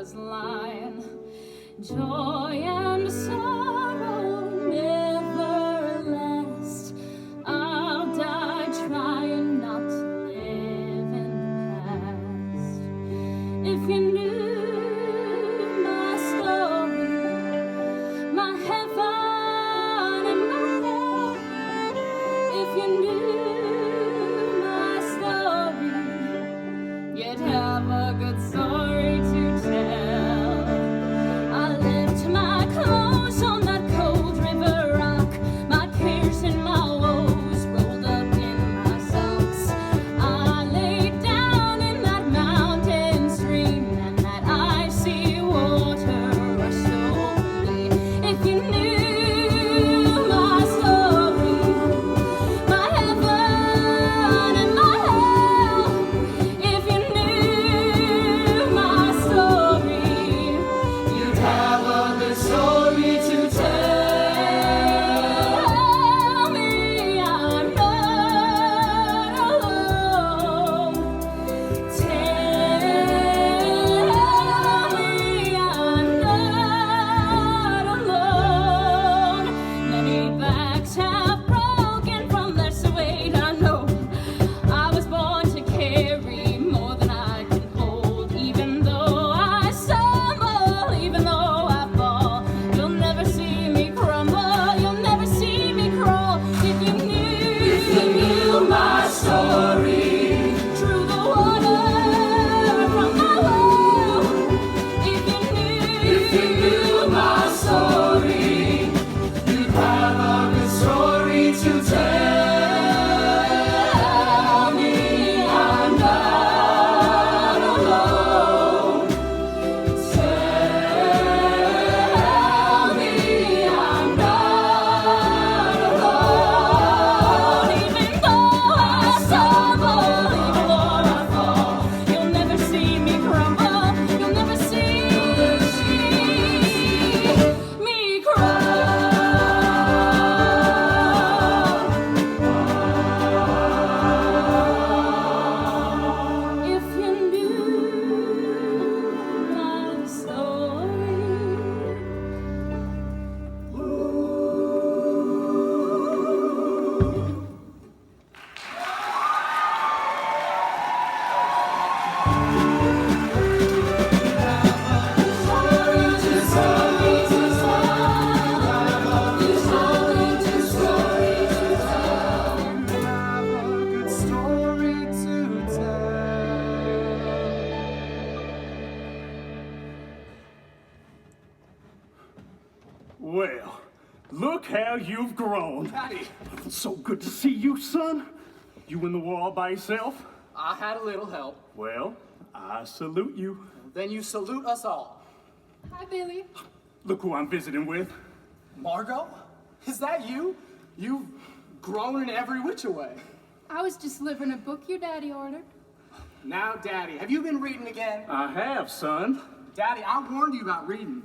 was lying. Joy and sorrow never last. I'll die trying not to live in the past. If you knew my story, my heaven and my hell, if you knew my story, you'd have a good story to tell. I left my clothes on that cold river rock, my cares and my woes rolled up in my socks. I laid down in that mountain stream, and that icy water rushed over me. If you knew my story, my heaven and my hell, if you knew my story, you'd have a good story to tell. Tell me I'm not alone. Tell me I'm not alone. Many backs have broken from their weight. I know I was born to carry more than I can hold. Even though I stumble, even though I fall, you'll never see me crumble, you'll never see me crawl. If you knew my story, through the water from my well, if you knew my story, you'd have a good story to tell me I'm not alone. Tell me I'm not alone. Even though I stumble, even though I fall, you'll never see me crumble, you'll never see me cry. If you knew my story. Good story to tell. Well, look how you've grown. Daddy, So good to see you, son. You in the war all by yourself? I had a little help. Well, I salute you. Then you salute us all. Hi, Billy. Look who I'm visiting with. Margot? Is that you? You've grown in every which way. I was just delivering a book your daddy ordered. Now, Daddy, have you been reading again? I have, son. Daddy, I warned you about reading.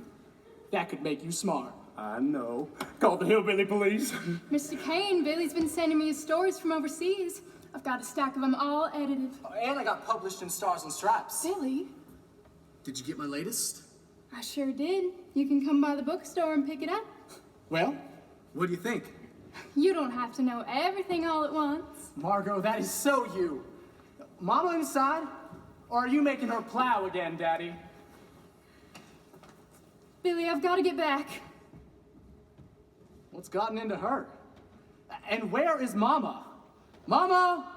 That could make you smart. I know. Call the hillbilly police. Mr. Kane, Billy's been sending me his stories from overseas. I've got a stack of them all edited. And I got published in Stars and Stripes. Billy, Did you get my latest? I sure did. You can come by the bookstore and pick it up. Well, what do you think? You don't have to know everything all at once. Margot, that is so you. Mama inside? Or are you making her plow again, Daddy? Billy, I've got to get back. What's gotten into her? And where is Mama? Mama!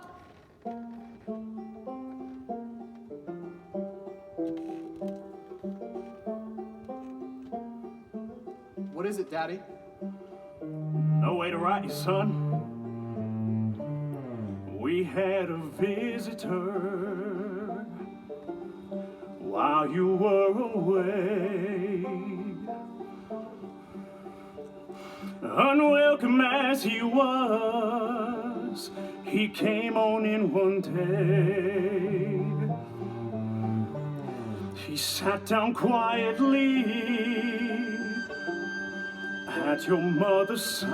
What is it, Daddy? No way to write you, son. We had a visitor while you were away. Unwelcome as he was, he came on in one day. He sat down quietly at your mother's side.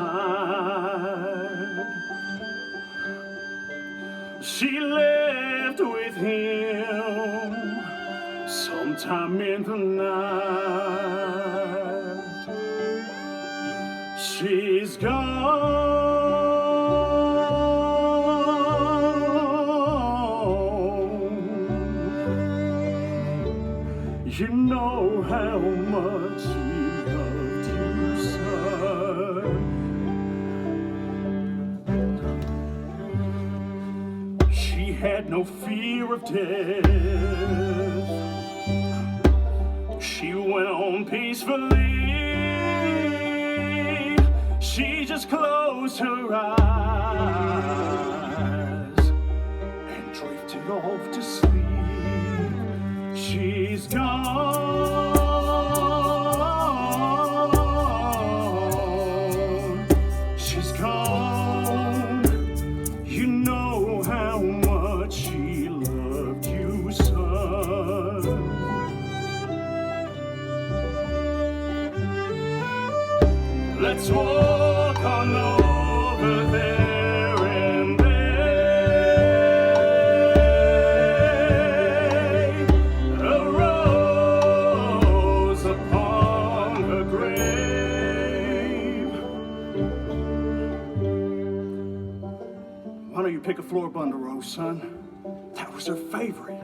She left with him Sometime in the night, she's gone. You know how much she loved you, son. She had no fear of death. She went on peacefully. She just closed her eyes and drifted off to sleep. She's gone. She's gone. You know how much she loved you, son. Let's walk on over there and lay a rose upon her grave. Why don't you pick a floribunda rose, son? That was her favorite.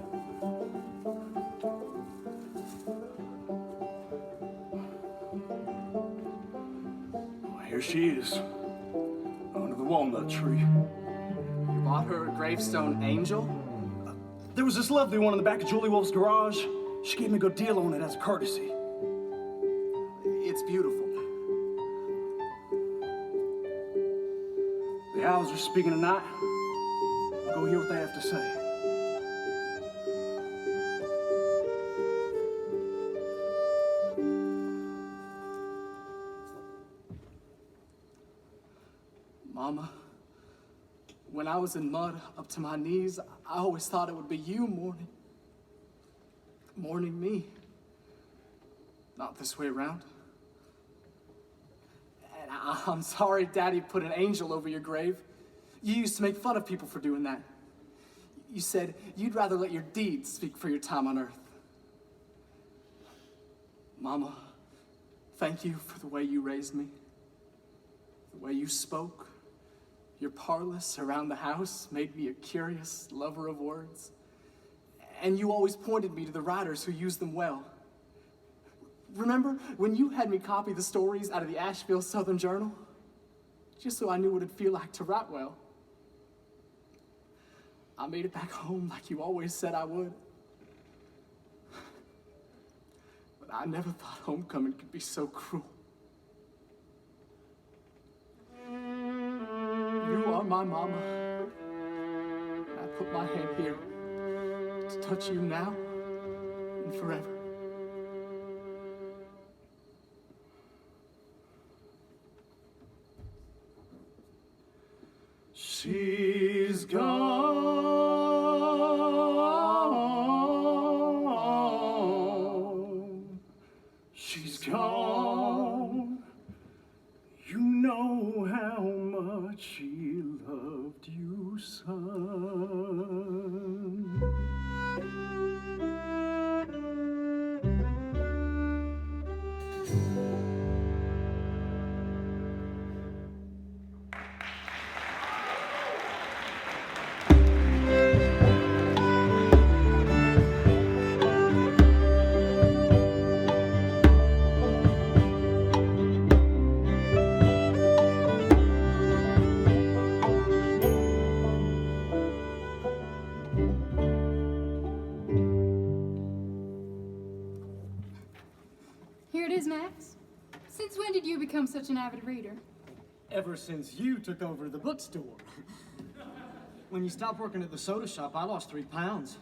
Here she is, under the walnut tree. You bought her a gravestone angel? There was this lovely one in the back of Julie Wolf's garage. She gave me a good deal on it as a courtesy. It's beautiful. The owls are speaking tonight. I'll go hear what they have to say. Mama, when I was in mud up to my knees, I always thought it would be you mourning me. Not this way around. And I'm sorry Daddy put an angel over your grave. You used to make fun of people for doing that. You said you'd rather let your deeds speak for your time on earth. Mama, thank you for the way you raised me, the way you spoke. Your parlous around the house made me a curious lover of words. And you always pointed me to the writers who used them well. Remember when you had me copy the stories out of the Asheville Southern Journal? Just so I knew what it'd feel like to write well. I made it back home like you always said I would. But I never thought homecoming could be so cruel. You are my mama. I put my hand here to touch you now and forever. She's gone. She's gone. You know how much she loved you, son. Here it is, Max. Since when did you become such an avid reader? Ever since you took over the bookstore. When you stopped working at the soda shop, I lost 3 pounds.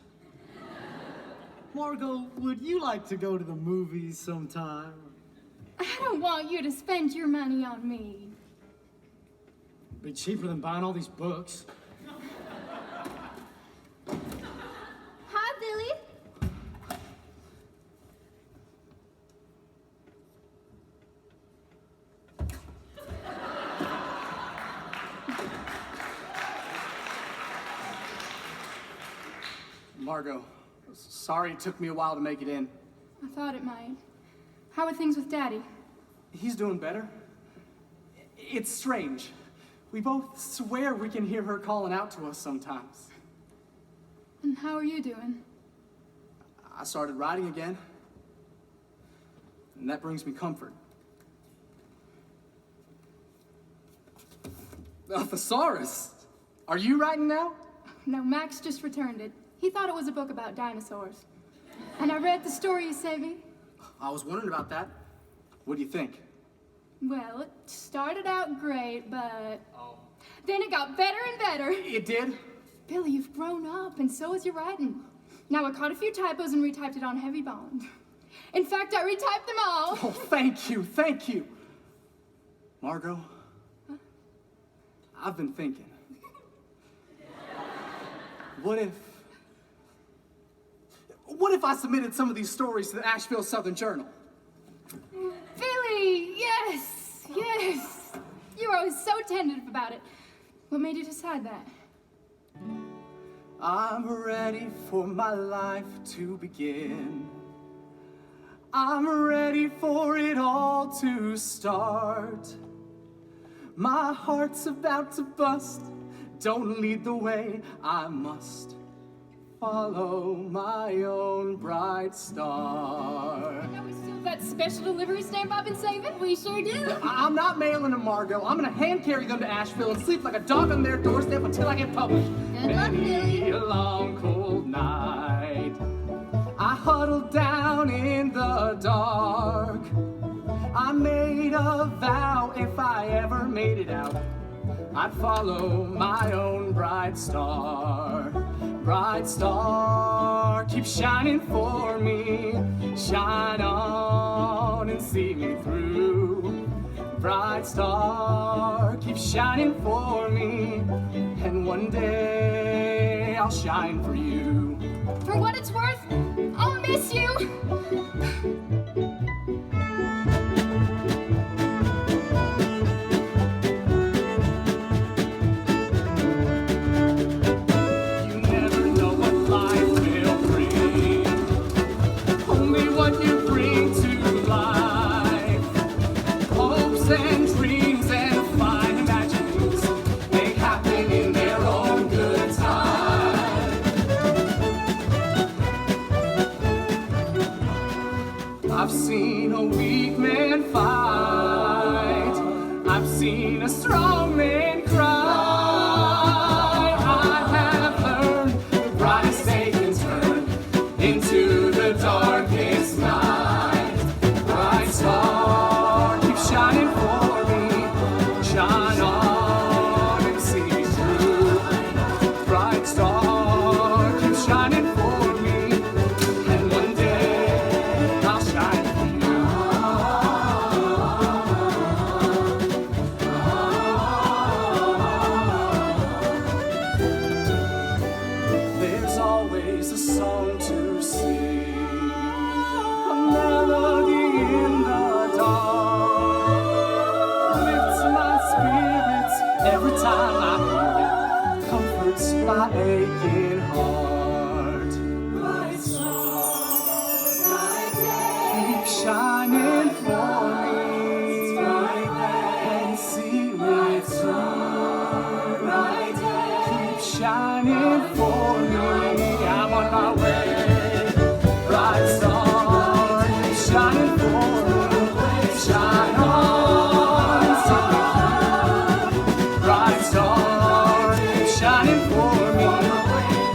Margot, would you like to go to the movies sometime? I don't want you to spend your money on me. Be cheaper than buying all these books. Hi, Billy. Margot, Sorry it took me a while to make it in. I thought it might. How are things with Daddy? He's doing better. It's strange. We both swear we can hear her calling out to us sometimes. And how are you doing? I started writing again, and that brings me comfort. A thesaurus! Are you writing now? No, Max just returned it. He thought it was a book about dinosaurs. And I read the story you sent me. I was wondering about that. What do you think? Well, it started out great, but then it got better and better. It did? Billy, you've grown up, and so is your writing. Now, I caught a few typos and retyped it on heavy bond. In fact, I retyped them all. Oh, thank you, thank you. Margot, I've been thinking. What if I submitted some of these stories to the Asheville Southern Journal? Billy, yes, yes. You were always so tentative about it. What made you decide that? I'm ready for my life to begin. I'm ready for it all to start. My heart's about to bust. Don't lead the way, I must follow my own bright star. Know we still have that special delivery stamp I've been saving? We sure do. I'm not mailing them, Margot. I'm gonna hand carry them to Asheville and sleep like a dog on their doorstep until I get published. Good luck, Billy. A long cold night, I huddled down in the dark. I made a vow if I ever made it out, I'd follow my own bright star. Bright star, keep shining for me. Shine on and see me through. Bright star, keep shining for me. And one day I'll shine for you. For what it's worth, I'll miss you. I've seen a weak man fight. I've seen a strong man cry. I have learned the brightest day can turn into the darkest night. Bright star, keep shining for me. Shine on and see me through. Bright star, keep shining for me. And one day I'll shine for you. There's always a song to sing, a melody in the dark. Lifts my spirits every time I hear it, comforts my aching heart. Bright star, bright day, keep shining for me. It's right there and see me through. Bright day, keep shining for me. I'm on my way. Bright star, keep shining for me. Shine on, see me through. Bright star, keep shining for me.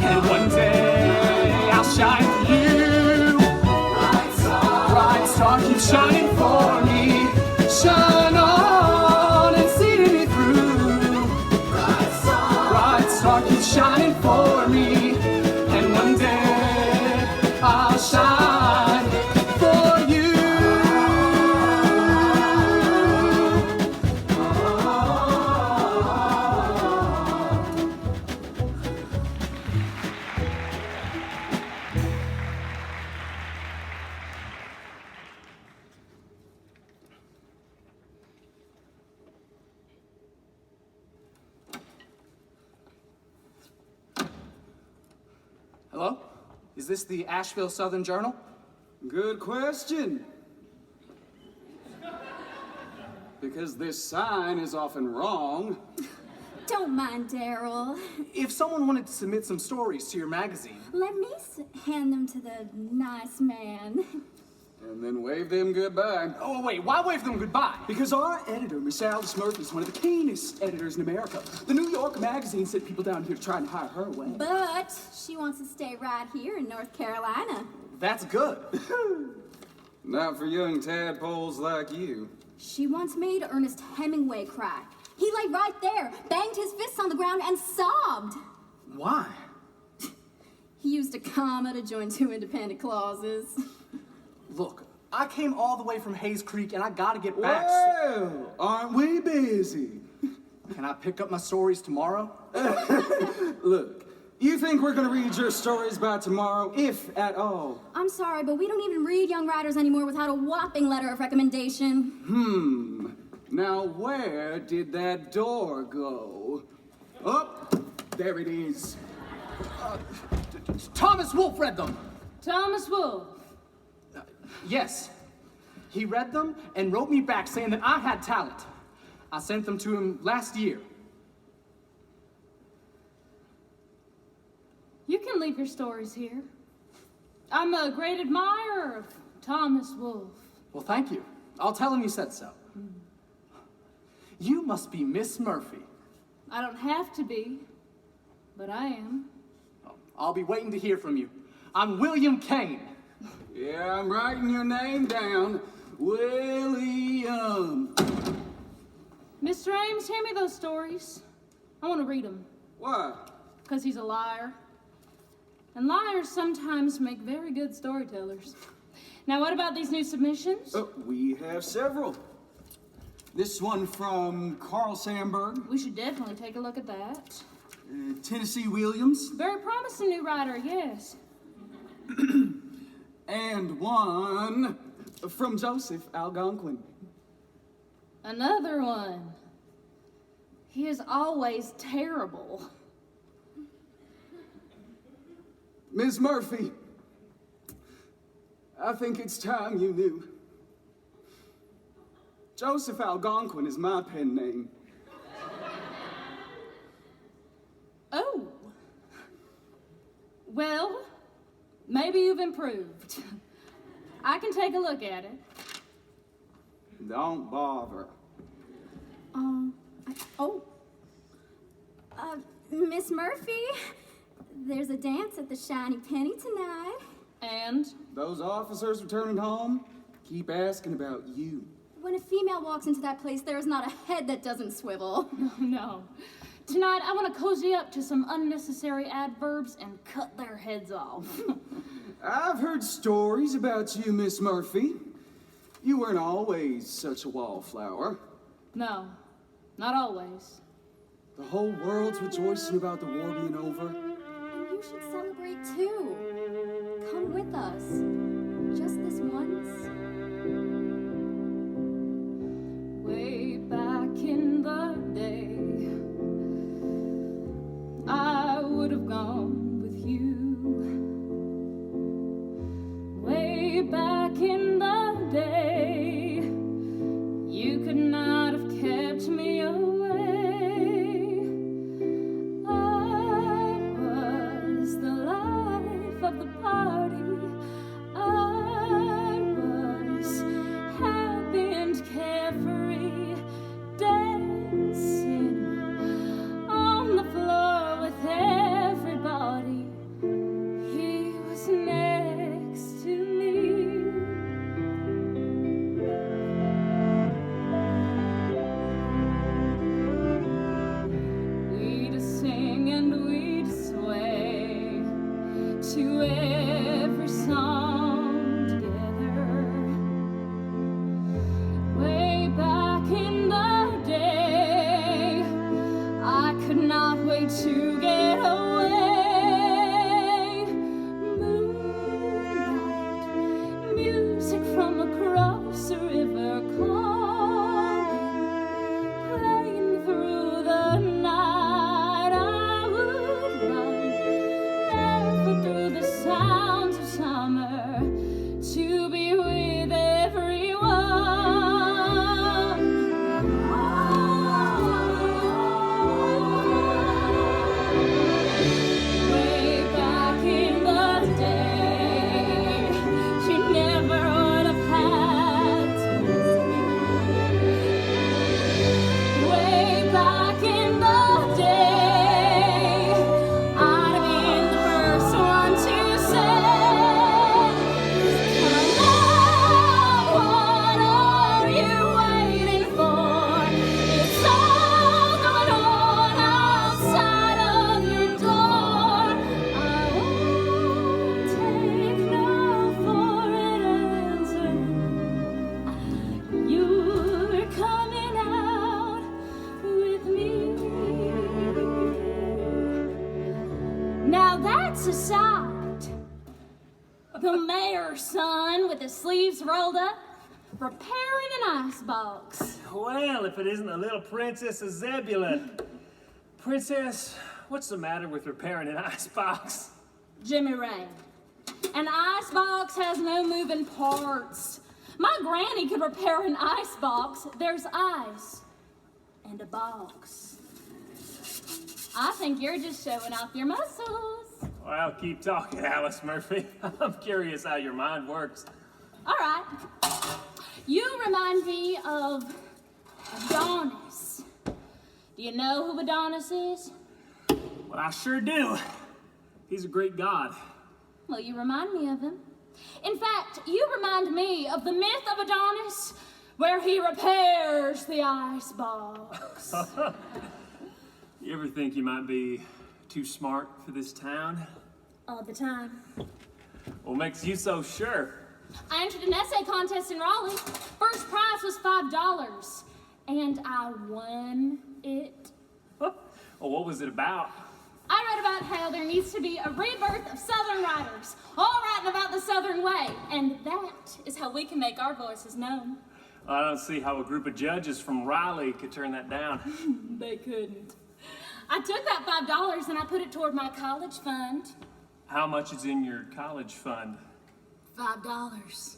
And one day I'll shine for you. Bright star, keep shining for me. Shine on and see me through. Bright star, keep shining for me. And one day I'll shine for you. Hello? Is this the Asheville Southern Journal? Good question. Because this sign is often wrong. Don't mind Daryl. If someone wanted to submit some stories to your magazine, Let me hand them to the nice man. And then wave them goodbye. oh wait, why wave them goodbye? Because our editor, Miss Alice Murphy, is one of the keenest editors in America. The New York Magazine sent people down here to try and hire her away. But she wants to stay right here in North Carolina. That's good. Not for young tadpoles like you. She once made Ernest Hemingway cry. He lay right there, banged his fists on the ground, and sobbed. Why? He used a comma to join two independent clauses. Look, I came all the way from Hayes Creek and I gotta get back. Well, aren't we busy? Can I pick up my stories tomorrow? Look, you think we're gonna read your stories by tomorrow, if at all? I'm sorry, but we don't even read young writers anymore without a whopping letter of recommendation. Now where did that door go? Oh, there it is. Thomas Wolfe read them. Thomas Wolfe. Yes. He read them and wrote me back saying that I had talent. I sent them to him last year. You can leave your stories here. I'm a great admirer of Thomas Wolfe. Well, thank you. I'll tell him you said so. You must be Miss Murphy. I don't have to be, but I am. I'll be waiting to hear from you. I'm William Kane. Yeah, I'm writing your name down. William. Mr. Ames, hand me those stories. I want to read them, Why? because he's a liar. And liars sometimes make very good storytellers. Now, what about these new submissions? We have several. This one from Carl Sandburg, We should definitely take a look at that. Tennessee Williams, Very promising new writer, yes. and one from Joseph Algonquin. Another one. He is always terrible. Ms. Murphy, I think it's time you knew. Joseph Algonquin is my pen name. Oh. Well, maybe you've improved. I can take a look at it. Don't bother. Miss Murphy, there's a dance at the Shiny Penny tonight. And Those officers returning home keep asking about you. When a female walks into that place, there is not a head that doesn't swivel. no. Tonight, I want to cozy up to some unnecessary adverbs and cut their heads off. I've heard stories about you, Miss Murphy. You weren't always such a wallflower. No, not always. The whole world's rejoicing about the war being over. And you should celebrate too. Come with us. Just this once. Way back in the day, I would have gone with you. Way back in the day, you could not have kept me away. I was the life of the party. I back in the day, I'd have been the first one to say, "Come on, what are you waiting for? It's all going on outside of your door. I won't take no for an answer. You're coming out with me." Now that's a sight. The mayor's son with his sleeves rolled up, repairing an icebox. Well, if it isn't the little Princess of Zebulon. Princess, what's the matter with repairing an icebox? Jimmy Ray, an icebox has no moving parts. My granny could repair an icebox. There's ice and a box. I think you're just showing off your muscles. Well, keep talking, Alice Murphy. I'm curious how your mind works. All right. You remind me of Adonis. Do you know who Adonis is? Well, I sure do. He's a great god. Well, you remind me of him. In fact, you remind me of the myth of Adonis, where he repairs the icebox. You ever think you might be too smart for this town? All the time. What makes you so sure? I entered an essay contest in Raleigh. First prize was $5, and I won it. Well, what was it about? I read about how there needs to be a rebirth of Southern writers, all writing about the Southern way, and that is how we can make our voices known. I don't see how a group of judges from Raleigh could turn that down. They couldn't. I took that $5 and I put it toward my college fund. How much is in your college fund? $5.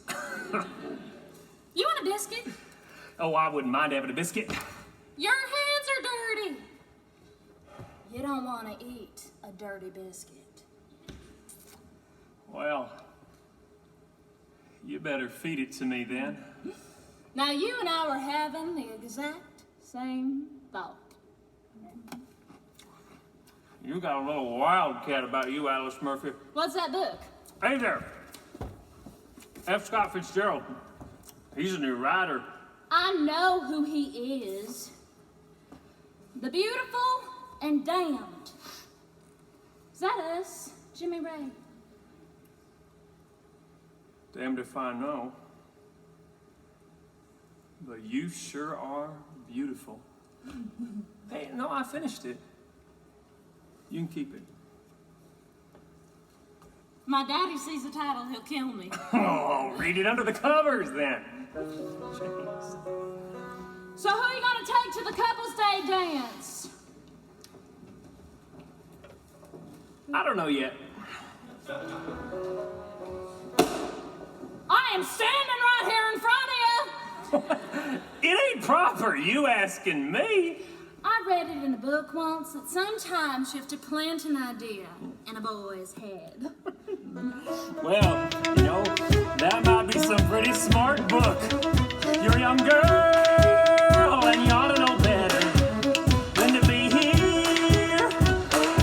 You want a biscuit? Oh, I wouldn't mind having a biscuit. Your hands are dirty. You don't want to eat a dirty biscuit. Well, you better feed it to me then. Now you and I were having the exact same thought. You got a little wildcat about you, Alice Murphy. What's that book? Hey there. F. Scott Fitzgerald. He's a new writer. I know who he is. The Beautiful and Damned. Is that us, Jimmy Ray? Damned if I know. But you sure are beautiful. Hey, no, I finished it. You can keep it. My daddy sees the title, he'll kill me. Oh, read it under the covers then. Jeez. So who are you gonna take to the couple's day dance? I don't know yet. I am standing right here in front of you. It ain't proper, you asking me. I read it in a book once that sometimes you have to plant an idea in a boy's head. Well, you know, that might be some pretty smart book. You're a young girl and you ought to know better than to be here.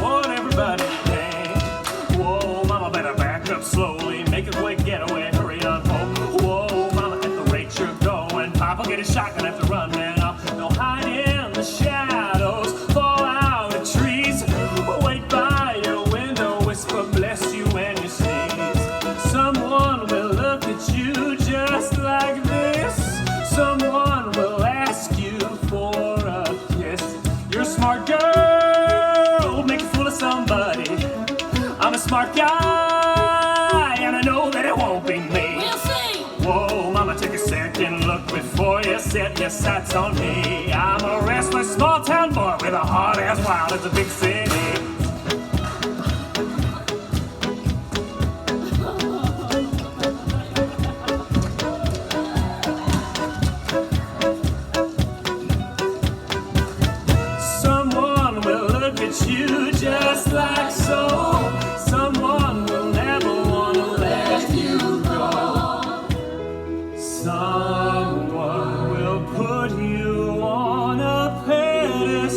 What everybody think. Whoa, mama, better back up slowly. Make a quick getaway, hurry on home. Whoa, mama, at the rate you're going, Papa get a shotgun after running off. No hide in the shadows, fall out of trees. Wait by your window, whisper bless you when you sneeze. Someone will look at you just like this. Someone will ask you for a kiss. You're a smart girl, make a fool of somebody. I'm a smart guy, and I know that it won't be me. We'll see. Whoa, mama, take a second look before you set your sights on me. I'm a restless small town boy with a heart as wild as a big city. Someone will look at you just like so. Someone will never want to let you go. Someone will put you on a pedestal.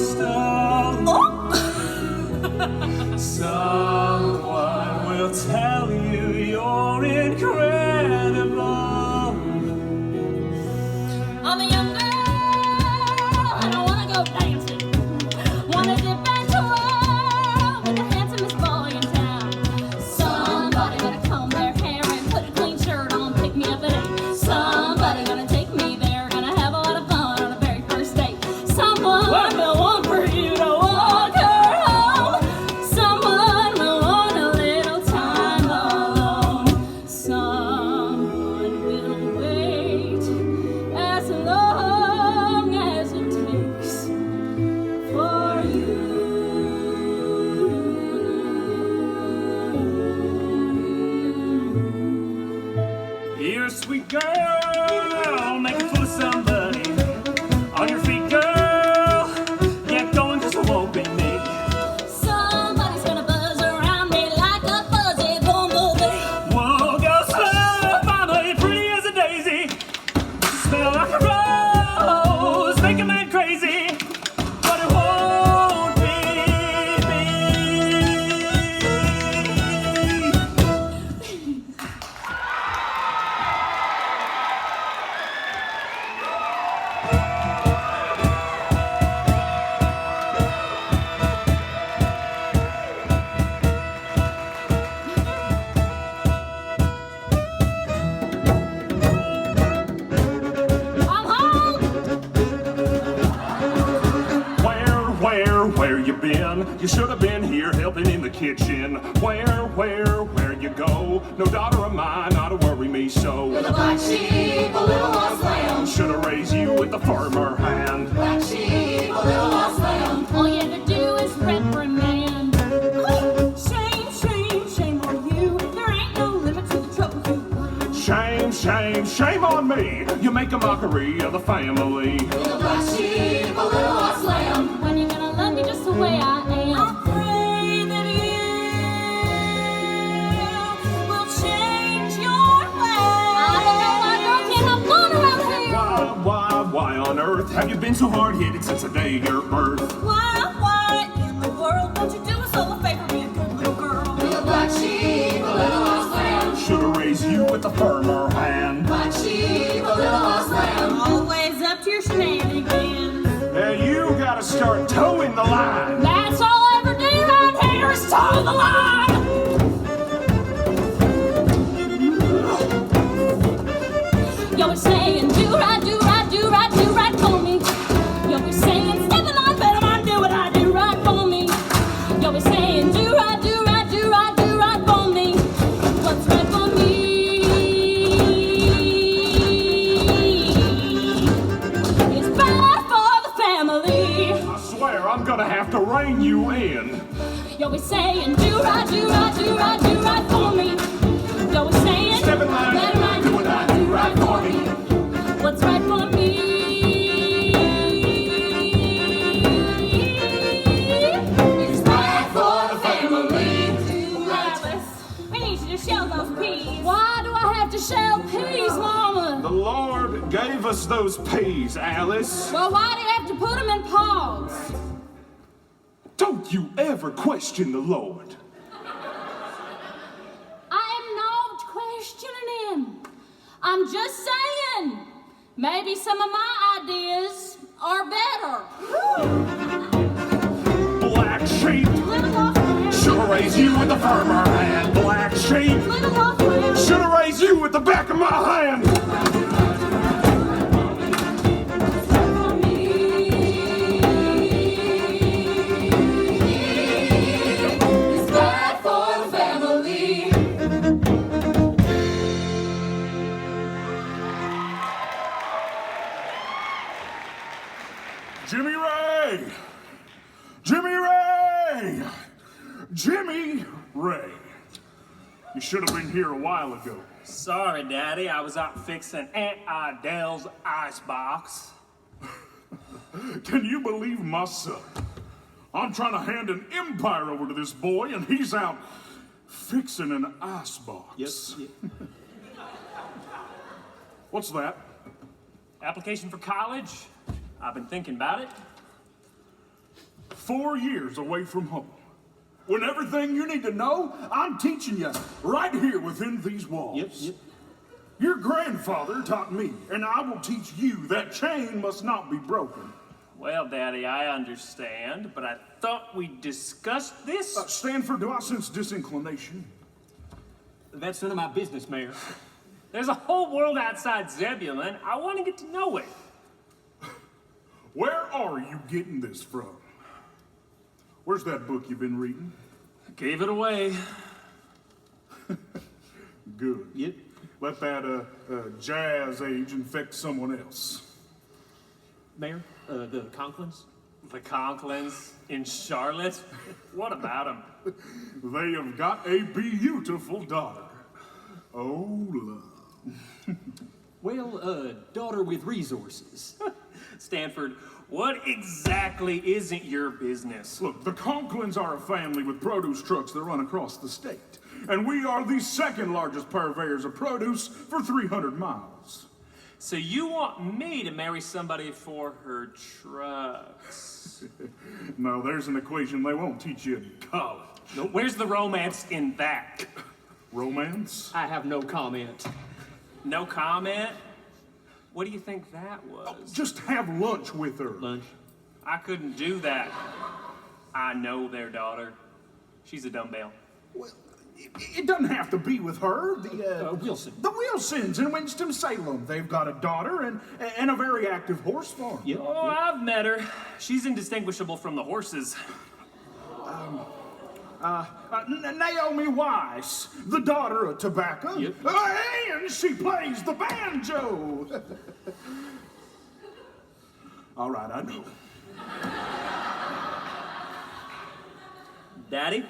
you been? You should have been here helping in the kitchen. Where you go? No daughter of mine, not to worry me so. You're the black sheep, a little lost lamb. Should have raised you with the firmer hand. Black sheep, a little lost lamb. All you had to do is reprimand. Shame, shame, shame on you. There ain't no limit to the trouble you bring. Shame, shame, shame on me. You make a mockery of the family. You're the black sheep, a little lost lamb. When you gonna love me just the way I am? I pray that you will change your ways. I don't know why girl can't have fun around here. Why on earth have you been so hard-headed since the day of your birth? Why in the world won't you do us all a favor, be a good little girl? You're the black sheep, a little lost lamb. Should have raised you with a firmer hand. Black sheep, a little lost lamb. Always up to your shenanigans. Now you gotta start towing the line. That's all I ever do around here is toe the line. You're saying do right, do right, do right, do right for me. You're saying step in line, better mind do what I do right for me. You're saying do right, do right, do right, do right for me. What's right for me is bad for the family. I swear I'm gonna have to rein you in. You're saying do right, do right, do right, do right for me. You're saying Step in line, better mind do what I do right for me. what's right for me It's bad for the family. Alice, we need you to shell those peas. Why do I have to shell peas, Mama? The Lord gave us those peas, Alice. Well, why do you have to put them in pods? Don't you ever question the Lord. I am not questioning him. I'm just saying, maybe some of my ideas are better. Black sheep. Little off lamb, Should have raised you with the firmer hand. Black sheep. little off lamb. Should have raised you with the back of my hand. It's bad for the family. Jimmy Ray! Jimmy Ray! Jimmy Ray! You should have been here a while ago. Sorry, Daddy, I was out fixing Aunt Idell's icebox. Can you believe my son? I'm trying to hand an empire over to this boy, and he's out fixing an icebox. Yes. What's that? Application for college? I've been thinking about it. 4 years away from home. When everything you need to know, I'm teaching you right here within these walls. Yep. Your grandfather taught me, and I will teach you that chain must not be broken. Well, Daddy, I understand, but I thought we discussed this. Stanford, do I sense disinclination? That's none of my business, Mayor. There's a whole world outside Zebulon. I want to get to know it. Where are you getting this from? Where's that book you've been reading? Gave it away. Good. Yep. Let that jazz age infect someone else. Mayor, the Conklins? The Conklins in Charlotte? What about them? They have got a beautiful daughter. Oh, love. Well, daughter with resources. Stanford, what exactly isn't your business? Look, the Conklins are a family with produce trucks that run across the state. And we are the second largest purveyors of produce for 300 miles. So you want me to marry somebody for her trucks? No, there's an equation they won't teach you in college. Nope. Where's the romance in that? Romance? I have no comment. No comment? What do you think that was? Just have lunch with her. Lunch. I couldn't do that. I know their daughter. She's a dumbbell. Well, it doesn't have to be with her. Wilson. The Wilsons in Winston-Salem. They've got a daughter and a very active horse farm. Yep. Oh, I've met her. She's indistinguishable from the horses. Naomi Weiss, the daughter of tobacco. Yep. And she plays the banjo. All right, I know. Daddy,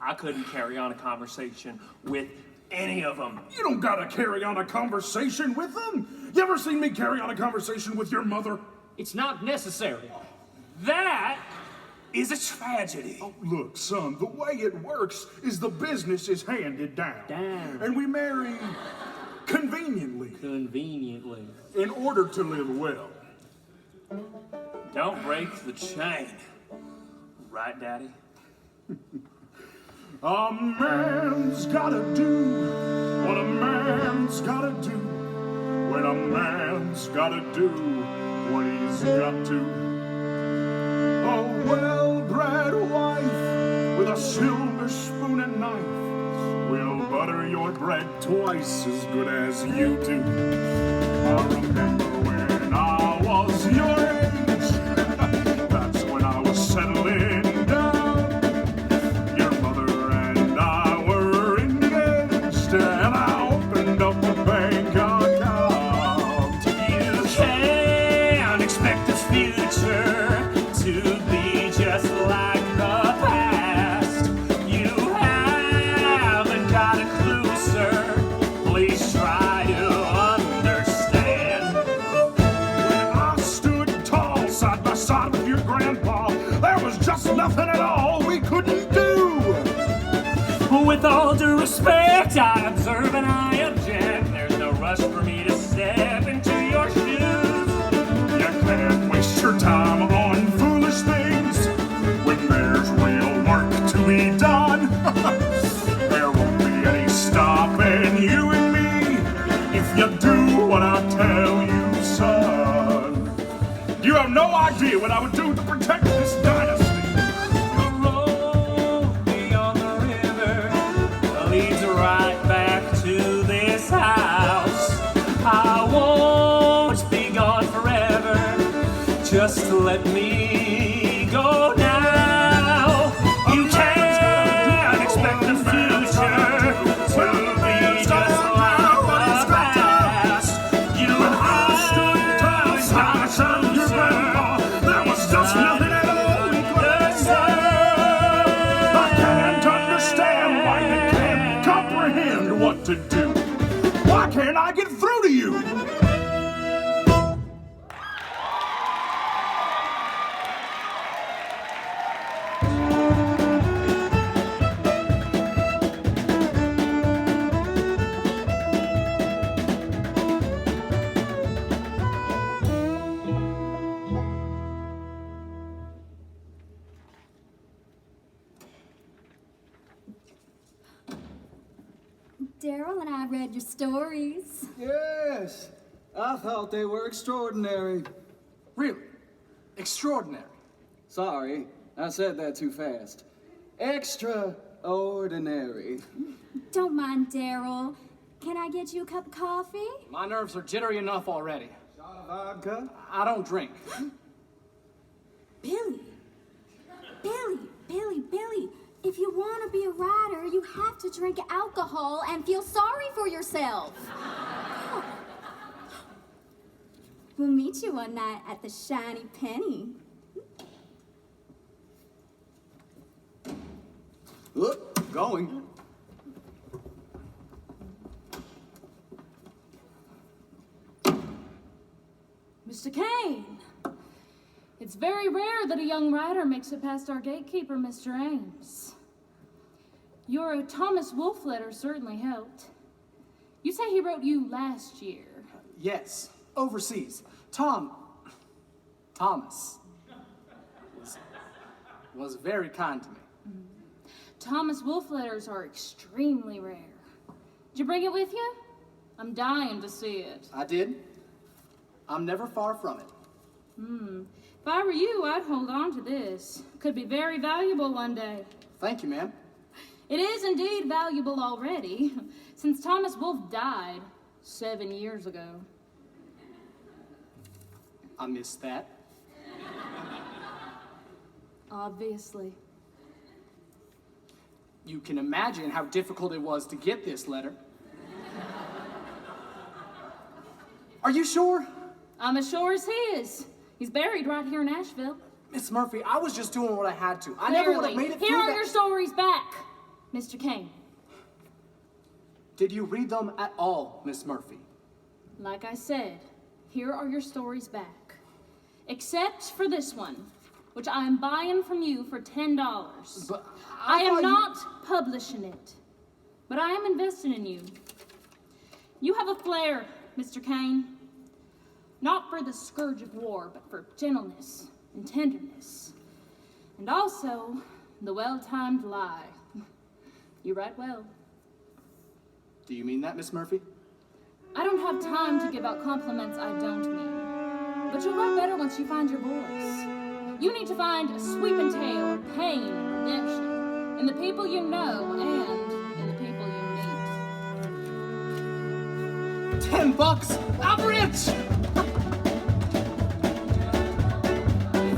I couldn't carry on a conversation with any of them. You don't gotta carry on a conversation with them. You ever seen me carry on a conversation with your mother? It's not necessary. That is a tragedy. Oh, look, son, the way it works is the business is handed down. And we marry conveniently Conveniently. in order to live well. Don't break the chain. Right, Daddy? A man's gotta do what a man's gotta do when a man's gotta do what he's got to. A well-bred wife with a silver spoon and knife will butter your bread twice as good as you do. I remember when I was your age, that's when I was settling down. Your mother and I were engaged, and I opened up a bank account. You can't expect the future to be just like the past. You haven't got a clue, sir. Please try to understand. When I stood tall side by side with your grandpa, there was just nothing at all we couldn't do. With all due respect, I observe and I object. There's no rush for me to step into your shoes. You can't waste your time on foolish things when there's real work to be done. There won't be any stopping you and me if you do what I tell you, son. You have no idea what I would do to protect this dynasty. The road beyond the river leads right back to this house. I won't be gone forever. Just let me go now. You can't expect the future to be just like the past. You haven't got a clue, There was just nothing at all we could say. I can't understand why you can't comprehend what to do. Why can't I get through to you? Daryl and I read your stories. Yes, I thought they were extraordinary. Really? Extraordinary. Sorry, I said that too fast. Extraordinary. Don't mind Daryl. Can I get you a cup of coffee? My nerves are jittery enough already. Shot of vodka? I don't drink. Billy. Billy. If you want to be a writer, you have to drink alcohol and feel sorry for yourself. We'll meet you one night at the Shiny Penny. Look, going. Mr. Kane, it's very rare that a young writer makes it past our gatekeeper, Mr. Ames. Your Thomas Wolfe letter certainly helped. You say he wrote you last year. Yes, overseas. Thomas was very kind to me. Thomas Wolfe letters are extremely rare. Did you bring it with you? I'm dying to see it. I did. I'm never far from it. If I were you, I'd hold on to this. Could be very valuable one day. Thank you, ma'am. It is indeed valuable already, since Thomas Wolfe died 7 years ago. I missed that. Obviously. You can imagine how difficult it was to get this letter. Are you sure? I'm as sure as he is. He's buried right here in Asheville. Miss Murphy, I was just doing what I had to. I never would have made it through Here are that. your stories back, Mr. Kane. Did you read them at all, Miss Murphy? Like I said, here are your stories back. Except for this one, which I am buying from you for $10. But I am thought not publishing it, but I am investing in you. You have a flair, Mr. Kane. Not for the scourge of war, but for gentleness and tenderness. And also, the well-timed lie. You write well. Do you mean that, Miss Murphy? I don't have time to give out compliments I don't mean. But you'll write better once you find your voice. You need to find a sweeping tale of pain and redemption in the people you know and in the people you meet. $10! I'm rich!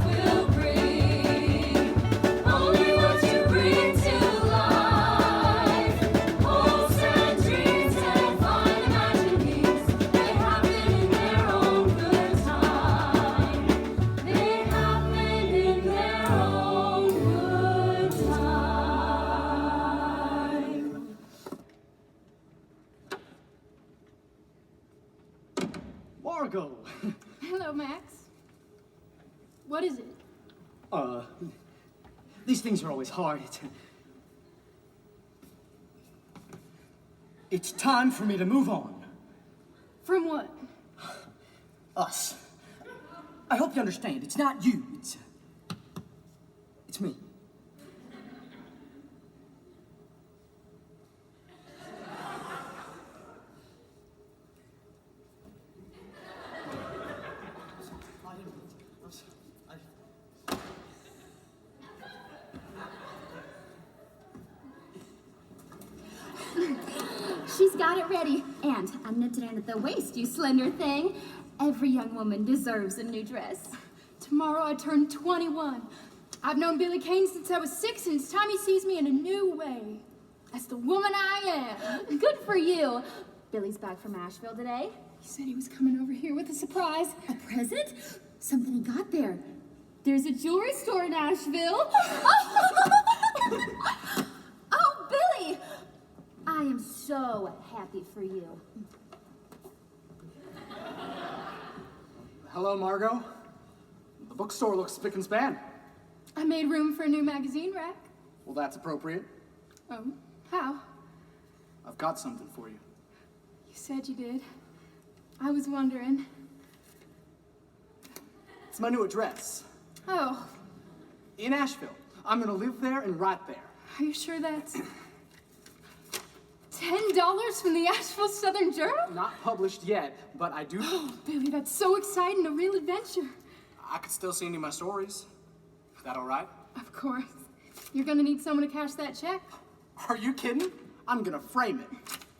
Will bring only what you bring to life. Hopes and dreams and fine imaginings, they happen in their own good time. They happen in their own good time. Margot! Hello, Max. What is it? These things are always hard. It's time for me to move on. From what? Us. I hope you understand. It's not you. It's me. She's got it ready. And I'm nipped it in at the waist, you slender thing. Every young woman deserves a new dress. Tomorrow I turn 21. I've known Billy Kane since I was 6, and it's time he sees me in a new way. As the woman I am. Good for you. Billy's back from Asheville today. He said he was coming over here with a surprise. A present? Something he got there. There's a jewelry store in Asheville. Oh, Billy! I am so happy for you. Hello, Margot. The bookstore looks spick and span. I made room for a new magazine rack. Well, that's appropriate. Oh, how? I've got something for you. You said you did. I was wondering. It's my new address. Oh, In Asheville. I'm gonna live there and write there. are you sure that's $10 from the Asheville Southern Journal? Not published yet, but I do. Billy, that's so exciting, a real adventure. I could still send you my stories. Is that all right? Of course. You're gonna need someone to cash that check. Are you kidding? I'm gonna frame it.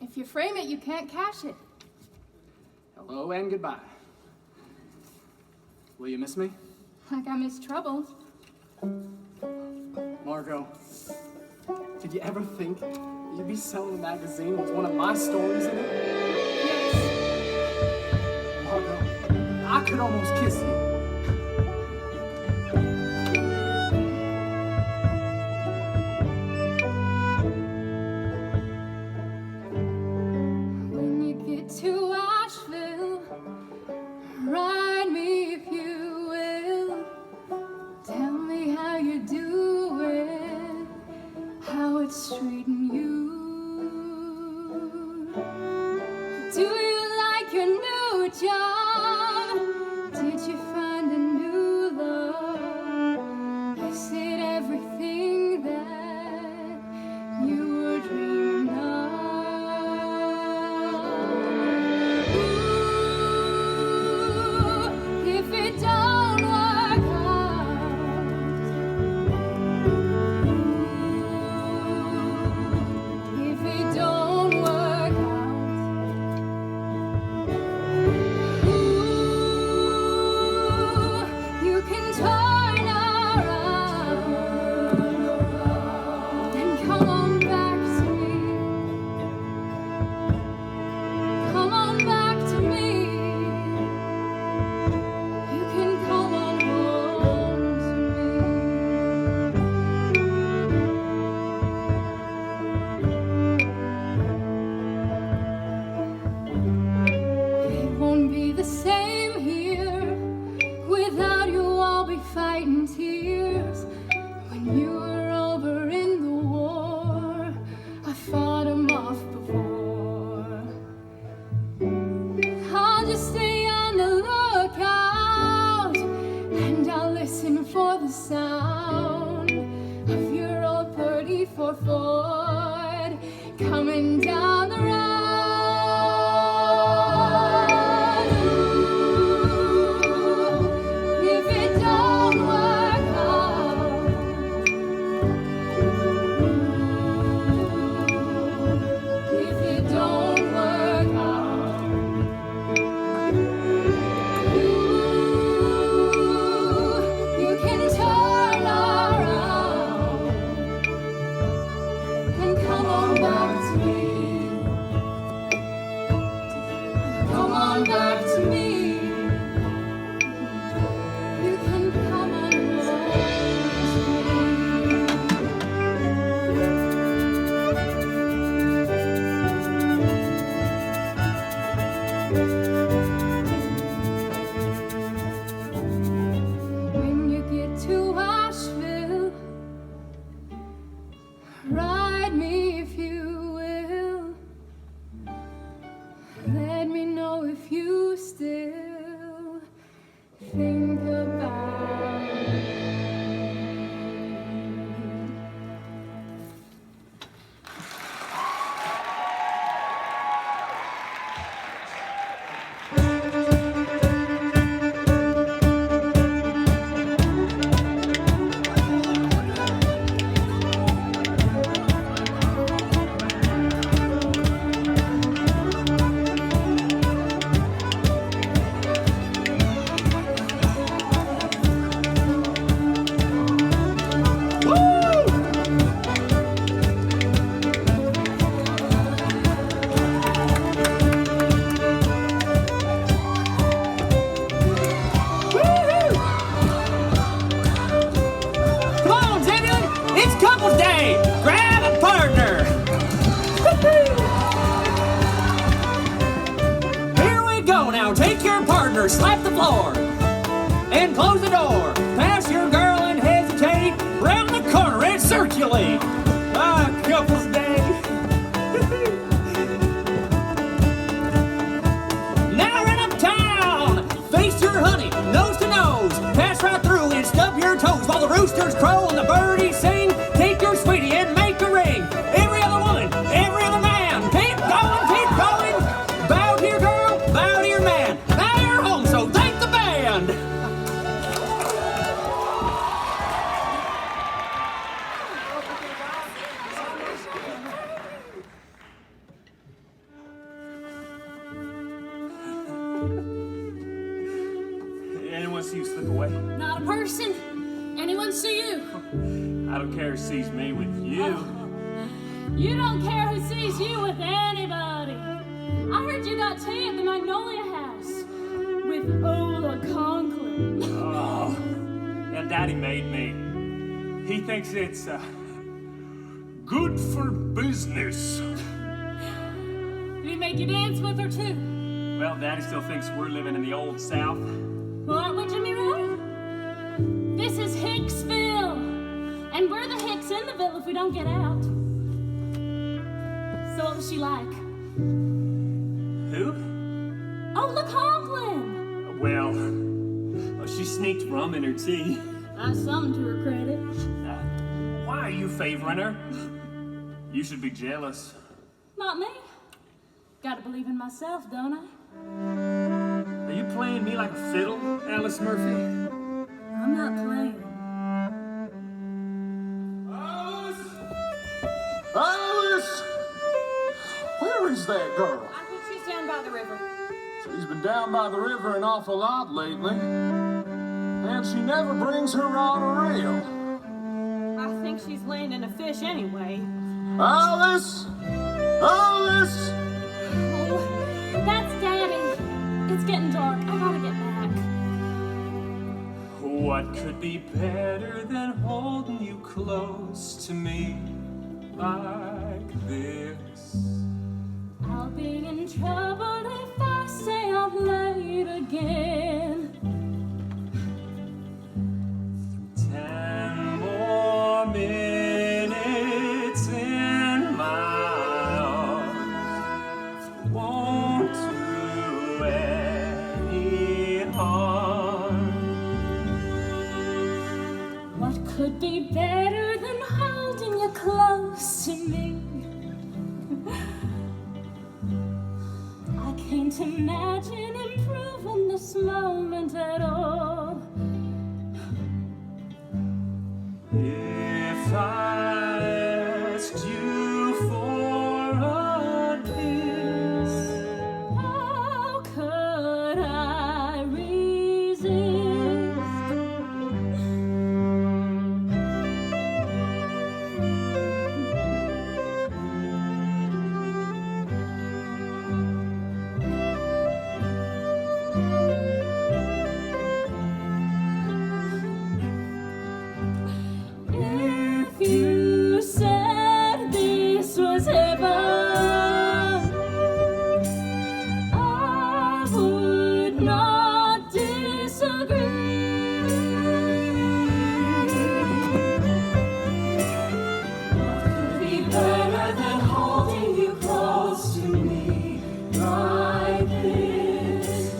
If you frame it, you can't cash it. Hello and goodbye. Will you miss me? Like I miss trouble. Margot, did you ever think you'd be selling a magazine with one of my stories in it? Yes. Margot, I could almost kiss you. When you get to Asheville, ride me if you will. Tell me how you're doing, how it's treating you. Do you like your new job? Did you find in tears when you were over in the war. I fought 'em off before. I'll just stay on the lookout, and I'll listen for the sound of your old 34 Ford coming down the road. If it don't work out, if it don't work out, you can turn around and come on back to me. Come on back to me. You can come on back to me. When you get to Asheville, ride me if you will. Let me know if you still think about it. Come on, Zebulon! It's couples day! Grab a partner! Here we go now. Take your partner, slap the floor, and close the door. Pass your girl and hesitate. Round the corner and circulate. Ah, couples day. Now run uptown. Face your honey, nose to nose. Pass right through and stub your toes while the roosters crow and the birdies sing. Take your sweetie and make a ring. Every other woman, every other man. Keep going, keep going. Bow to your girl, bow to your man. Now you're home, so thank the band. Anyone see you slip away? Not a person. Anyone see you? I don't care who sees me with you. You don't care who sees you with anybody. I heard you got tea at the Magnolia House with Ola Conklin. Oh, yeah, Daddy made me. He thinks it's good for business. Did he make you dance with her too? Well, Daddy still thinks we're living in the old South. Well, aren't we, Jimmy Rowe? This is Hicksville, and we're the Hicks in the ville if we don't get out. So what was she like? Who? Ola Conklin. Well, she sneaked rum in her tea. That's something to her credit. Why are you favoring her? You should be jealous. Not me. Gotta believe in myself, don't I? Are you playing me like a fiddle, Alice Murphy? I'm not playing. Alice! Where is that girl? I think she's down by the river. She's been down by the river an awful lot lately. And she never brings her rod or reel. I think she's landing a fish anyway. Alice! Alice! Oh, that's Daddy. It's getting dark. I gotta get back. What could be better than holding you close to me like this? I'll be in trouble if I stay up late again. What could be better than holding you close to me? I can't imagine improving this moment at all. If I asked you for a kiss, How could I resist? If you said this was heaven, I would not disagree. What could be better than holding you close to me like this?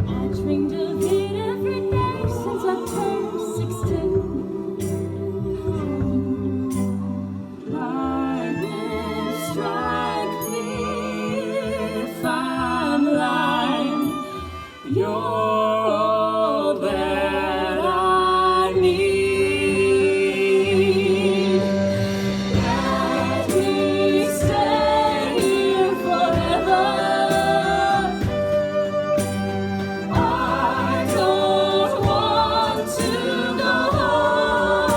I dreamed of it every day since I turned 16. Lightning strike me if I'm lying. You're all that I need. Let me stay here forever. I don't want to go home.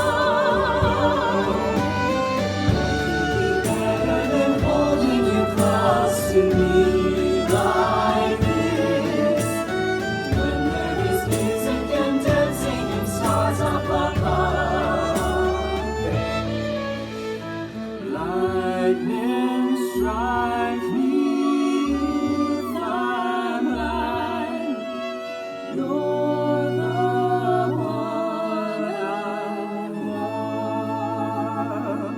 Better than holding you close to me like this. When there is music and dancing and stars up above. Lightning strike me if I'm lying. You're the one I love.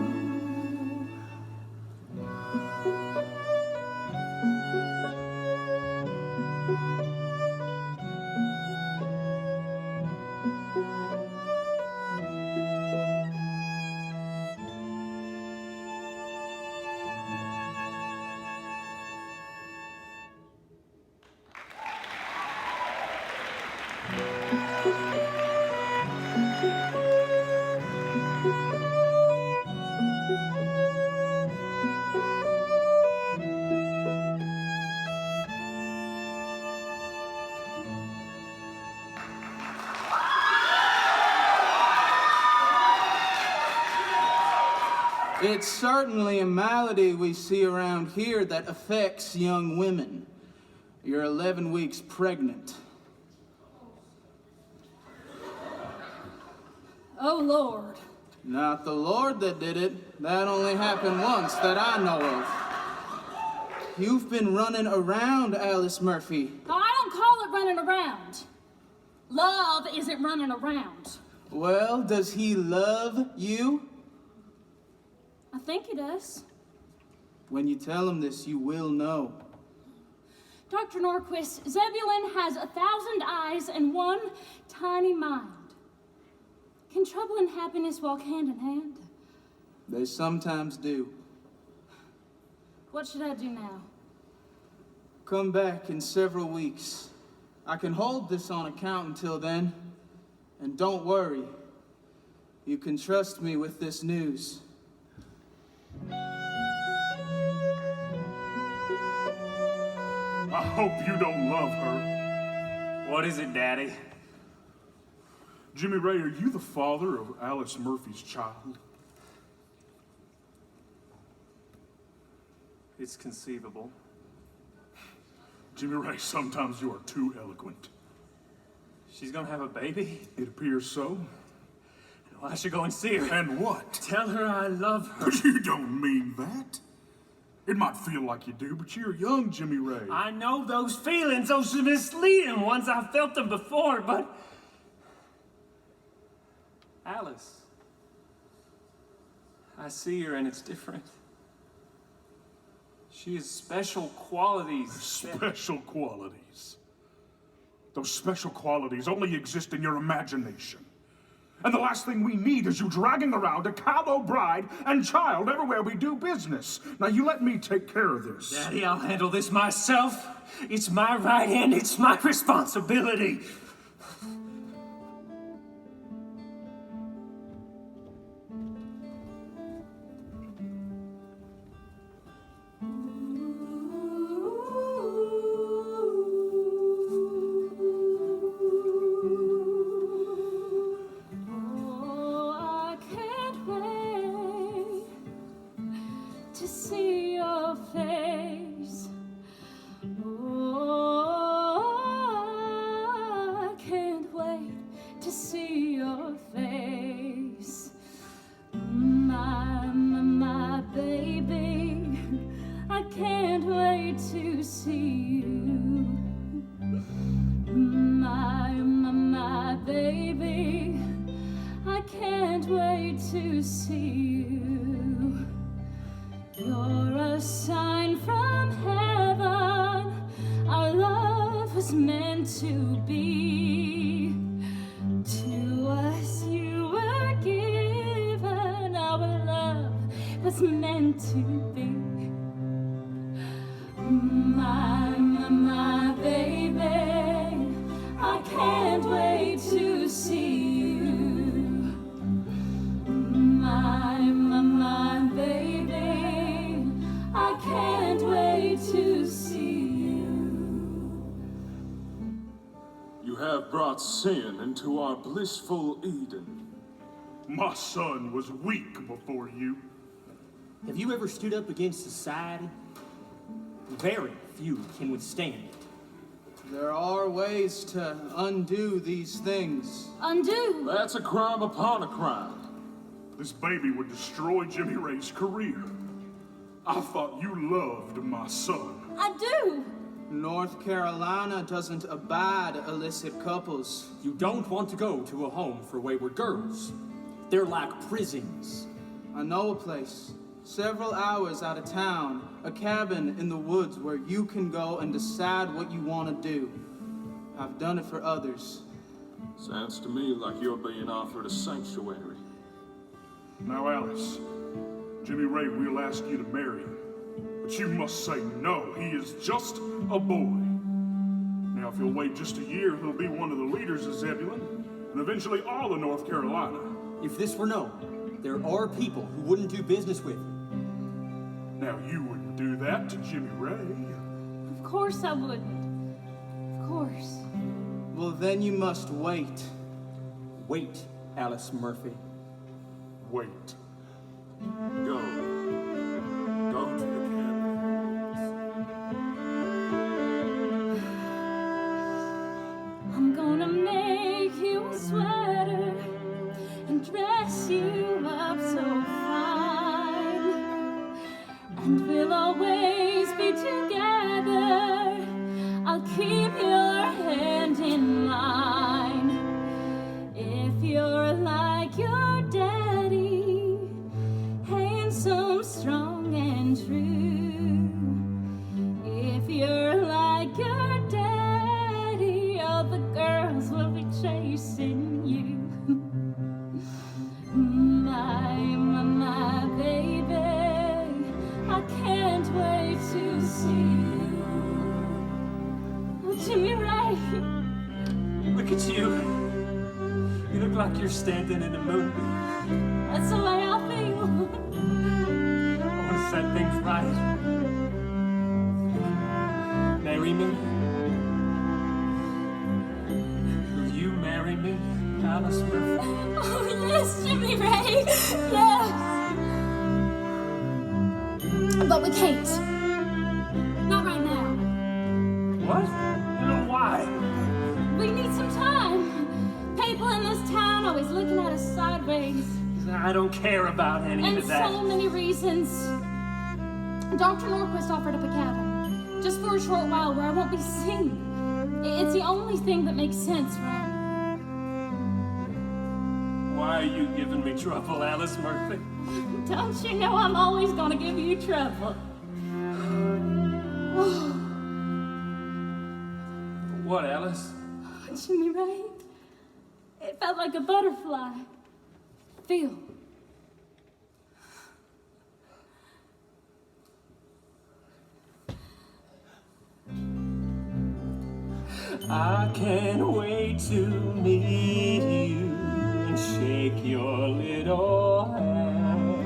It's certainly a malady we see around here that affects young women. You're 11 weeks pregnant. Oh, Lord. Not the Lord that did it. That only happened once that I know of. You've been running around, Alice Murphy. I don't call it running around. Love isn't running around. Well, does he love you? I think he does. When you tell him this, you will know. Dr. Norquist, Zebulon has 1,000 eyes and one tiny mind. Can trouble and happiness walk hand in hand? They sometimes do. What should I do now? Come back in several weeks. I can hold this on account until then. And don't worry. You can trust me with this news. I hope you don't love her. what is it, Daddy? Jimmy Ray, are you the father of Alice Murphy's child? It's conceivable. Jimmy Ray, sometimes you are too eloquent. She's gonna have a baby? It appears so. Well, I should go and see her. And what? Tell her I love her. But you don't mean that. It might feel like you do, but you're young, Jimmy Ray. I know those feelings, those misleading ones. I've felt them before, but... Alice. I see her and it's different. She has special qualities. Special qualities. Those special qualities only exist in your imagination. And the last thing we need is you dragging around a callow bride and child everywhere we do business. Now you let me take care of this. Daddy, I'll handle this myself. It's my right hand, it's my responsibility. Sin into our blissful Eden. My son was weak before you. Have you ever stood up against society? Very few can withstand it. There are ways to undo these things. Undo? That's a crime upon a crime. This baby would destroy Jimmy Ray's career. I thought you loved my son. I do. North Carolina doesn't abide illicit couples. You don't want to go to a home for wayward girls. They're like prisons. I know a place, several hours out of town, a cabin in the woods where you can go and decide what you want to do. I've done it for others. Sounds to me like you're being offered a sanctuary. Now, Alice, Jimmy Ray will ask you to marry him. But you must say no. He is just a boy. Now, if you'll wait just a year, he'll be one of the leaders of Zebulon, and eventually all of North Carolina. If this were known, there are people who wouldn't do business with him. Now, you wouldn't do that to Jimmy Ray. Of course I wouldn't. Of course. Well, then you must wait. Wait, Alice Murphy. Wait. Go. Go to the cabin. I'm gonna make you a sweater and dress you up so fine, and we'll always be together. I'll keep your hand in mine. If you're like your daddy, handsome, strong, and true. If you're like your daddy, all the girls will be chasing you. My baby, I can't wait to see you. Oh, Jimmy Ray. Look at you. You look like you're standing in a moonbeam. That's the way I feel. I want to set things right. Marry me? Will you marry me, Alice Murphy? Oh, yes, Jimmy Ray. Yes. But we can't. Not right now. What? Why? We need some time. People in this town always looking at us sideways. I don't care about any And of that. so many reasons. Dr. Norquist offered up a cabin, just for a short while, where I won't be seen. It's the only thing that makes sense, right? Why are you giving me trouble, Alice Murphy? Don't you know I'm always gonna give you trouble? What, Alice? Jimmy Ray, if I felt like a butterfly. Feel. I can't wait to meet you and shake your little hand.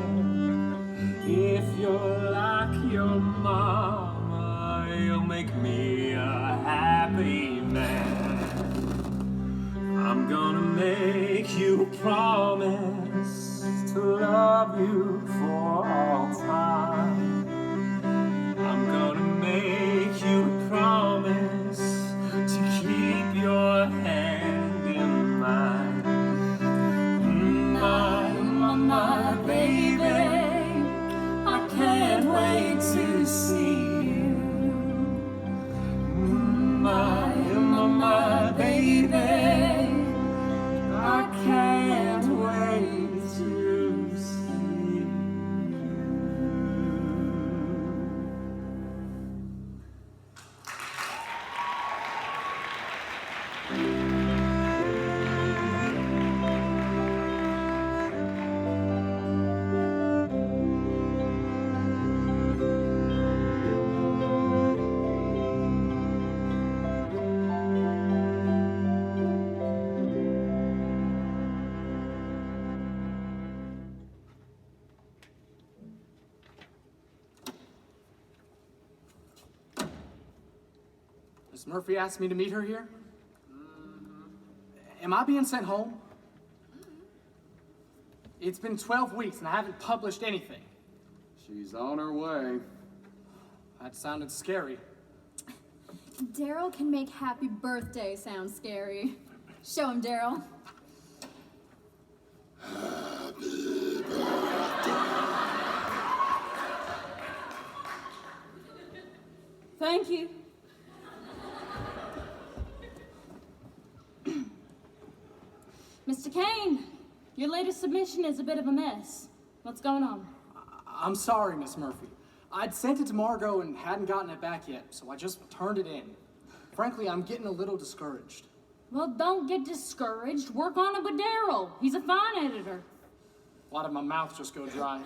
If you're like your mama, you'll make me a happy man. I'm gonna make you a promise to love you for all time. I'm gonna make you a promise to keep your hand in mine. My baby, I can't wait to see you. My baby, I can't wait to see you. Miss Murphy asked me to meet her here? Am I being sent home? It's been 12 weeks and I haven't published anything. She's on her way. That sounded scary. Daryl can make happy birthday sound scary. Show him, Daryl. Thank you. Mr. Kane, your latest submission is a bit of a mess. What's going on? I'm sorry, Miss Murphy. I'd sent it to Margot and hadn't gotten it back yet, so I just turned it in. Frankly, I'm getting a little discouraged. Well, don't get discouraged. Work on it with Daryl. He's a fine editor. Why did my mouth just go dry?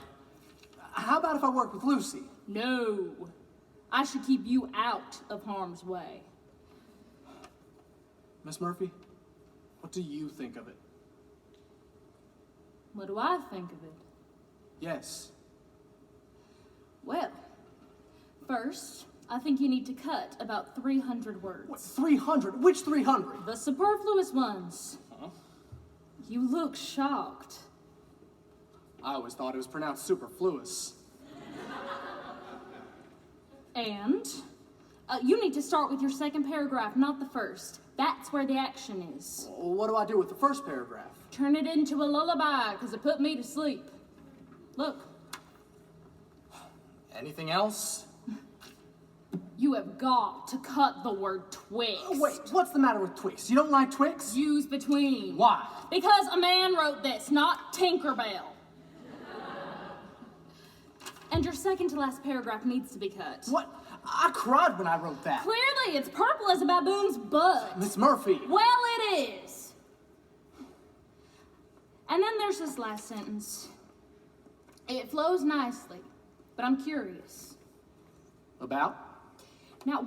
How about if I work with Lucy? No. I should keep you out of harm's way. Miss Murphy, what do you think of it? What do I think of it? Yes. Well, first, I think you need to cut about 300 words. What, 300? Which 300? The superfluous ones. Huh? You look shocked. I always thought it was pronounced superfluous. And you need to start with your second paragraph, not the first. That's where the action is. What do I do with the first paragraph? Turn it into a lullaby, because it put me to sleep. Look. Anything else? You have got to cut the word Twix. Oh, wait, what's the matter with Twix? You don't like Twix? Use between. Why? Because a man wrote this, not Tinkerbell. And your second to last paragraph needs to be cut. What? I cried when I wrote that. Clearly, it's purple as a baboon's butt. Miss Murphy. Well, it is. And then there's this last sentence. It flows nicely, but I'm curious. About? Now,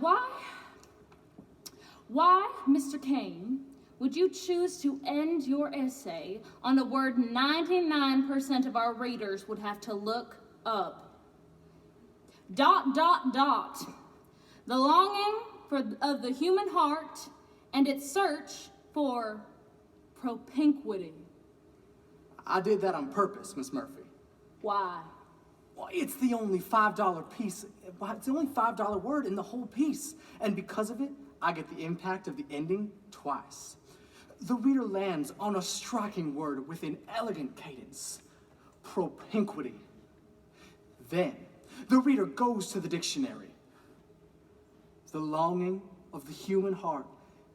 why, Mr. Kane, would you choose to end your essay on a word 99% of our readers would have to look up? ... The longing of the human heart and its search for propinquity. I did that on purpose, Miss Murphy. Why? Well, it's the only $5 piece. It's the only $5 word in the whole piece. And because of it, I get the impact of the ending twice. The reader lands on a striking word with an elegant cadence. Propinquity. Then, the reader goes to the dictionary. The longing of the human heart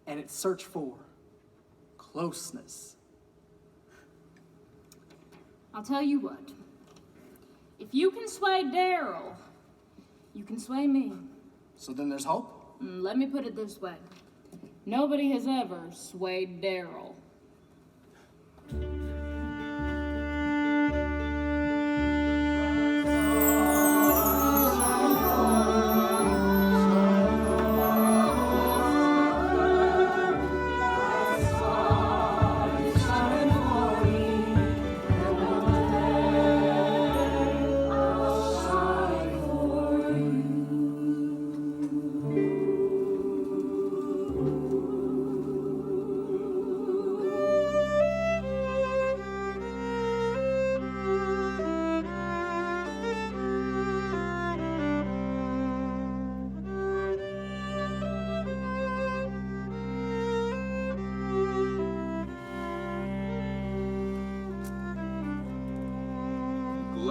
and its search for closeness. I'll tell you what. If you can sway Daryl, you can sway me. So then there's hope? Let me put it this way. Nobody has ever swayed Daryl.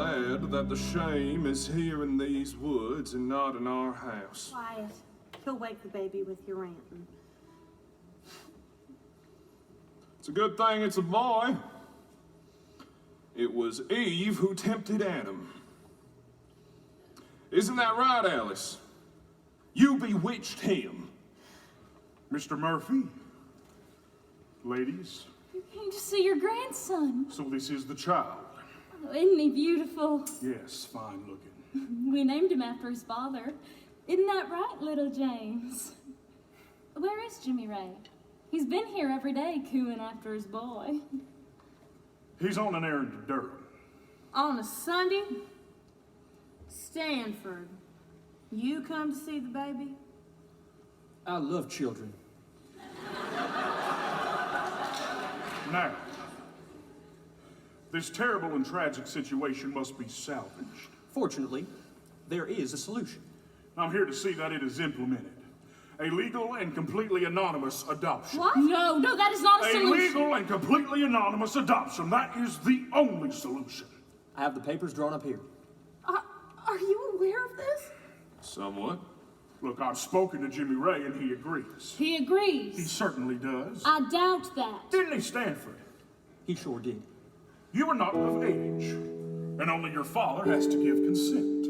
glad that the shame is here in these woods and not in our house. Quiet. He'll wake the baby with your ranting. It's a good thing it's a boy. It was Eve who tempted Adam. Isn't that right, Alice? You bewitched him. Mr. Murphy, ladies, You came to see your grandson. so this is the child. Oh, isn't he beautiful? Yes, fine looking. We named him after his father. Isn't that right, little James? Where is Jimmy Ray? He's been here every day cooing after his boy. He's on an errand to Durham. On a Sunday? Stanford, you come to see the baby? I love children. Now, this terrible and tragic situation must be salvaged. Fortunately, there is a solution. I'm here to see that it is implemented. A legal and completely anonymous adoption. What? No, that is not a A solution. legal and completely anonymous adoption. That is the only solution. I have the papers drawn up here. Are you aware of this? Somewhat. Look, I've spoken to Jimmy Ray and he agrees. He He agrees. certainly does. I doubt that. Didn't he, Stanford? He sure did. You are not of age, and only your father has to give consent.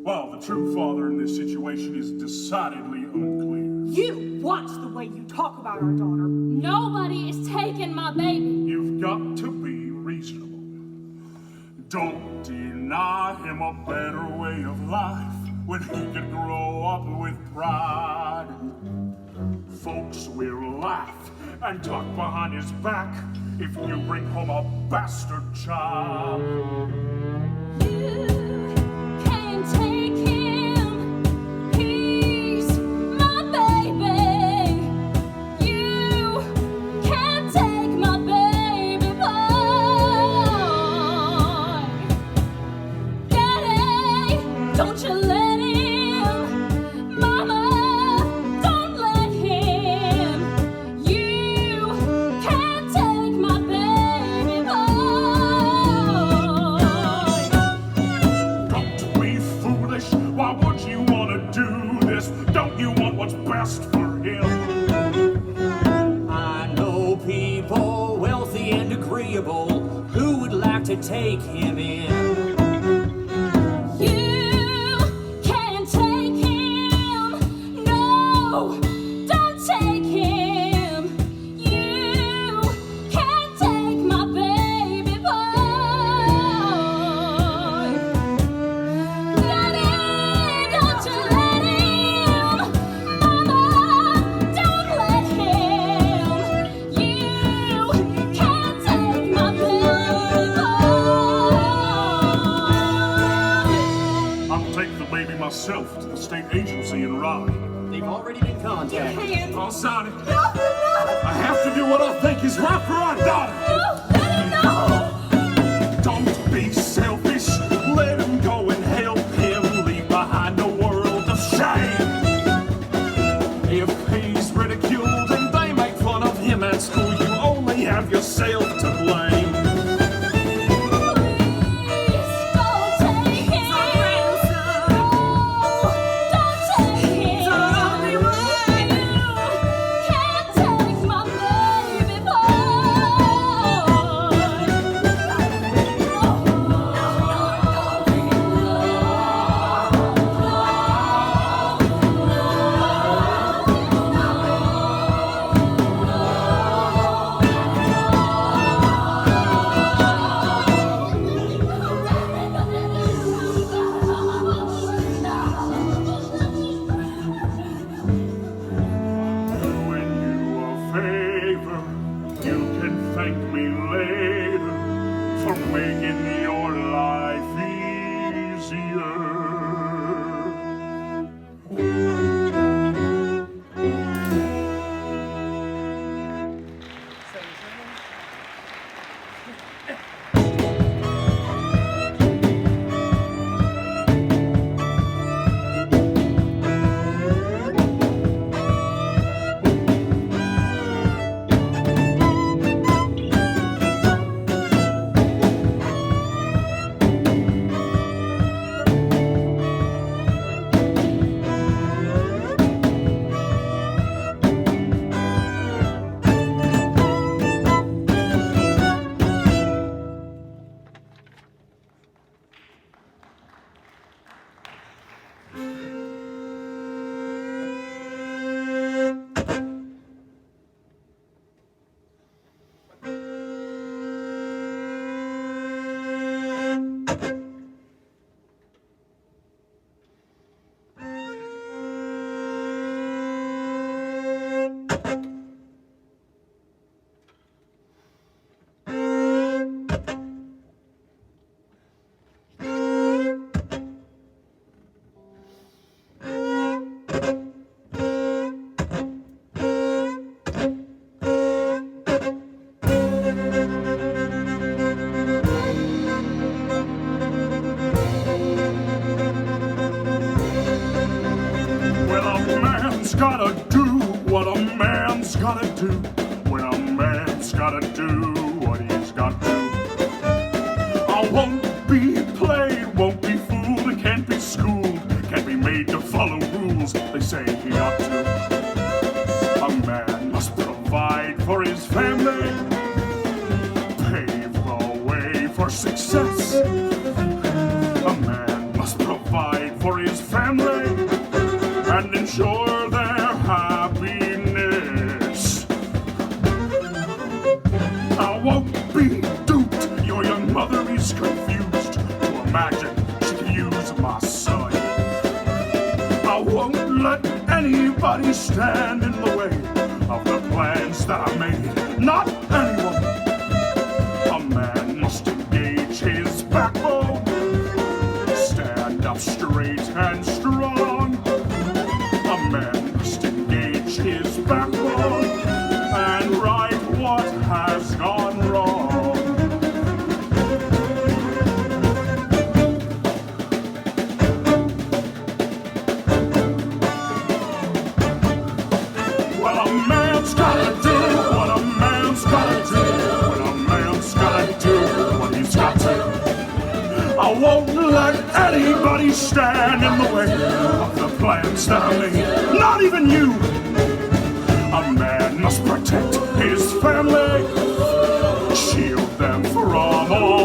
While the true father in this situation is decidedly unclear. You watch the way you talk about our daughter. Nobody is taking my baby. You've got to be reasonable. Don't deny him a better way of life when he could grow up with pride. Folks will laugh and talk behind his back if you bring home a bastard child. You can't take him. He's my baby. You can't take my baby boy. Daddy, don't you let him. Mama, don't let him. You can't take my baby boy. Don't be foolish. Why would you want to do this? Don't you want what's best for him? I know people wealthy and agreeable who would like to take him in. You can't take him. No, don't take him. You can't take my baby boy. Daddy, don't you let him. Mama, don't let him. You can't take my baby boy. I'll take the baby myself to the state agency in Raleigh. They've already been contacted. I'll sign it. I have to do what I think is right for our daughter. No. Don't be selfish. Let him go and help him leave behind a world of shame. If he's ridiculed and they make fun of him at school, you only have yourself to blame. Doing you a favor, you can thank me later for making your life easier. gotta do what a man's gotta do. When a man's gotta do what he's got to. I won't be played, won't be fooled, and can't be schooled, can't be made to follow rules they say he ought to. A man must provide for his family, pave the way for success. A man must provide for his family and ensure their happiness. I won't be duped, your young mother is confused to imagine she can use my son. I won't let anybody stand in the way of the plans that I made, not anyone. A man must engage his backbone, stand up straight and strong. A man must engage his backbone and right what has gone wrong. Well, a man's gotta do what a man's gotta do. When a man's gotta do what he's got to. I won't let anybody stand in the way of the plans that I made, not even you. A man must protect his family, shield them from all